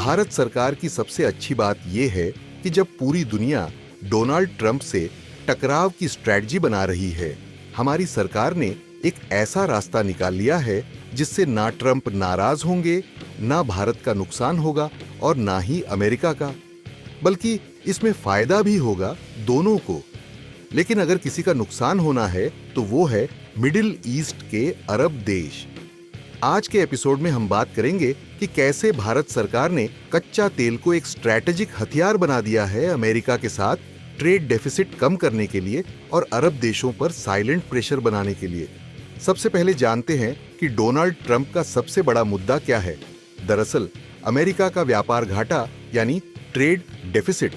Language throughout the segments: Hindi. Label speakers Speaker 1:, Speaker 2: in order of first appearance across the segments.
Speaker 1: भारत सरकार की सबसे अच्छी बात यह है कि जब पूरी दुनिया डोनाल्ड ट्रंप से टकराव की स्ट्रेटजी बना रही है, हमारी सरकार ने एक ऐसा रास्ता निकाल लिया है जिससे ना ट्रंप नाराज होंगे, ना भारत का नुकसान होगा और ना ही अमेरिका का, बल्कि इसमें फायदा भी होगा दोनों को। लेकिन अगर किसी का नुकसान होना है तो वो है मिडिल ईस्ट के अरब देश। आज के एपिसोड में हम बात करेंगे कि कैसे भारत सरकार ने कच्चा तेल को एक स्ट्रैटेजिक हथियार बना दिया है अमेरिका के साथ ट्रेड डेफिसिट कम करने के लिए और अरब देशों पर साइलेंट प्रेशर बनाने के लिए। सबसे पहले जानते हैं कि डोनाल्ड ट्रंप का सबसे बड़ा मुद्दा क्या है। दरअसल अमेरिका का व्यापार घाटा यानी ट्रेड डेफिसिट,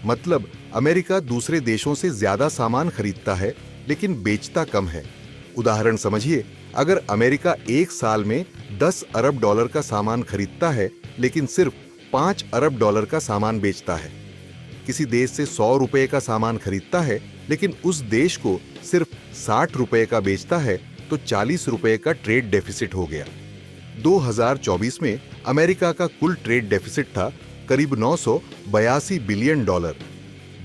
Speaker 1: मतलब अमेरिका दूसरे देशों से ज्यादा सामान खरीदता है लेकिन बेचता कम है। उदाहरण समझिए, अगर अमेरिका एक साल में 10 अरब डॉलर का सामान खरीदता है लेकिन सिर्फ 5 अरब डॉलर का सामान बेचता है, किसी देश से 100 रुपए का सामान खरीदता है लेकिन उस देश को सिर्फ 60 रुपए का बेचता है, तो 40 रुपए का ट्रेड डेफिसिट हो गया। 2024 में अमेरिका का कुल ट्रेड डेफिसिट था करीब 982 बिलियन डॉलर।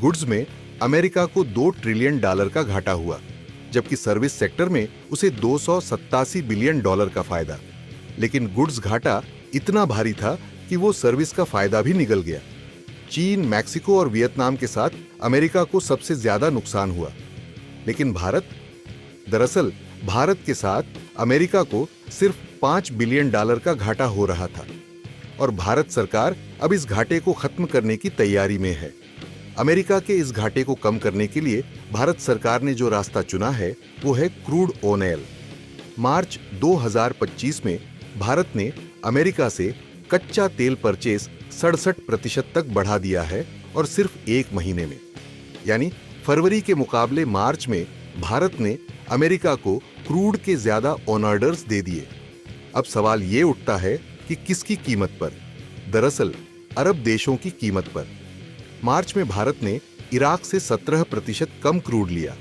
Speaker 1: गुड्स में अमेरिका को 2 ट्रिलियन डॉलर का घाटा हुआ, जबकि सर्विस सेक्टर में उसे 287 बिलियन डॉलर का फायदा। लेकिन गुड्स घाटा इतना भारी था कि वो सर्विस का फायदा भी निगल गया। चीन, मैक्सिको और वियतनाम के साथ अमेरिका को सबसे ज्यादा नुकसान हुआ। लेकिन दरअसल भारत के साथ अमेरिका को सिर्फ 5 बिलियन डॉलर का घाटा हो रहा था और भारत सरकार अब इस घाटे को खत्म करने की तैयारी में है। अमेरिका के इस घाटे को कम करने के लिए भारत सरकार ने जो रास्ता चुना है वो है क्रूड ऑयल। मार्च 2025 में भारत ने अमेरिका से कच्चा तेल परचेस 67% तक बढ़ा दिया है और सिर्फ एक महीने में, यानी फरवरी के मुकाबले मार्च में भारत ने अमेरिका को क्रूड के ज्यादा ऑन ऑर्डर्स दे दिए। अब सवाल ये उठता है कि किसकी कीमत पर? दरअसल अरब देशों की कीमत पर। मार्च में भारत ने इराक से 17% कम क्रूड लिया,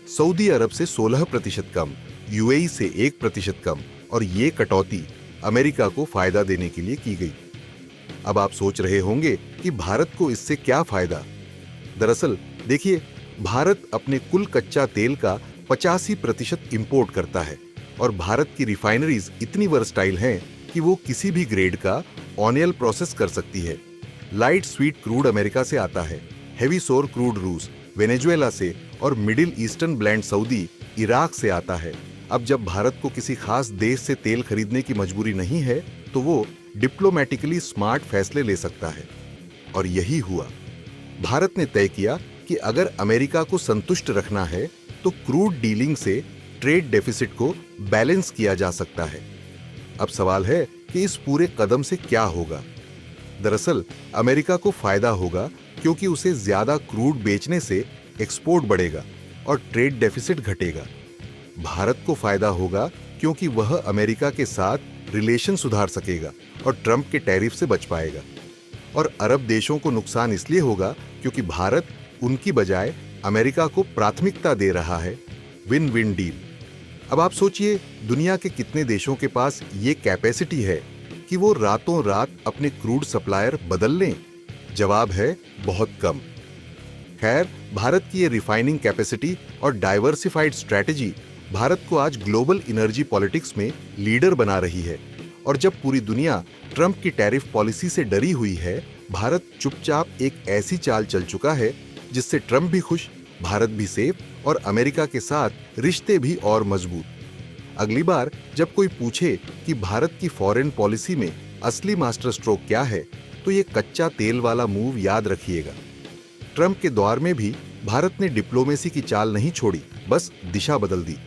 Speaker 1: सऊदी अरब से 16% कम, यूएई से 1% कम, और ये कटौती अमेरिका को फायदा देने के लिए की गई। अब आप सोच रहे होंगे कि भारत को इससे क्या फायदा? दरअसल देखिए, भारत अपने कुल कच्चा तेल का 85% इंपोर्ट करता है और भारत की रिफाइनरीज इतनी वर्सटाइल हैं कि वो किसी भी ग्रेड का ऑयल प्रोसेस कर सकती है। लाइट स्वीट क्रूड अमेरिका से आता है, हेवी सोर क्रूड रूस, वेनेजुएला से और middle eastern blend Saudi, Iraq से आता है। अब जब भारत को किसी खास देश से तेल खरीदने की मजबूरी नहीं है तो वो डिप्लोमेटिकली स्मार्ट फैसले ले सकता है, और यही हुआ। भारत ने तय किया कि अगर अमेरिका को संतुष्ट रखना है तो क्रूड डीलिंग से ट्रेड डेफिसिट को बैलेंस किया जा सकता है। अब सवाल है कि इस पूरे कदम से क्या होगा? दरअसल अमेरिका को फायदा होगा क्योंकि उसे ज्यादा क्रूड बेचने से एक्सपोर्ट बढ़ेगा और ट्रेड डेफिसिट घटेगा। भारत को फायदा होगा क्योंकि वह अमेरिका के साथ रिलेशन सुधार सकेगा और ट्रंप के टैरिफ से बच पाएगा। और अरब देशों को नुकसान इसलिए होगा क्योंकि भारत उनकी बजाय अमेरिका को प्राथमिकता दे रहा है। Win win deal. अब आप सोचिए, दुनिया के कितने देशों के पास ये कैपेसिटी है कि वो रातों रात अपने क्रूड सप्लायर बदल लें? जवाब है बहुत कम। खैर, भारत की ये रिफाइनिंग कैपेसिटी और डाइवर्सिफाइड स्ट्रैटेजी भारत को आज ग्लोबल एनर्जी पॉलिटिक्स में लीडर बना रही है। और जब पूरी दुनिया ट्रंप की टैरिफ पॉलिसी से डरी हुई है, भारत चुपचाप एक ऐसी चाल चल चुका है जिससे ट्रंप भी खुश, भारत भी सेफ और अमेरिका के साथ रिश्ते भी और मजबूत। अगली बार जब कोई पूछे कि भारत की फॉरेन पॉलिसी में असली मास्टर स्ट्रोक क्या है, तो ये कच्चा तेल वाला मूव याद रखिएगा। ट्रंप के दौर में भी भारत ने डिप्लोमेसी की चाल नहीं छोड़ी, बस दिशा बदल दी।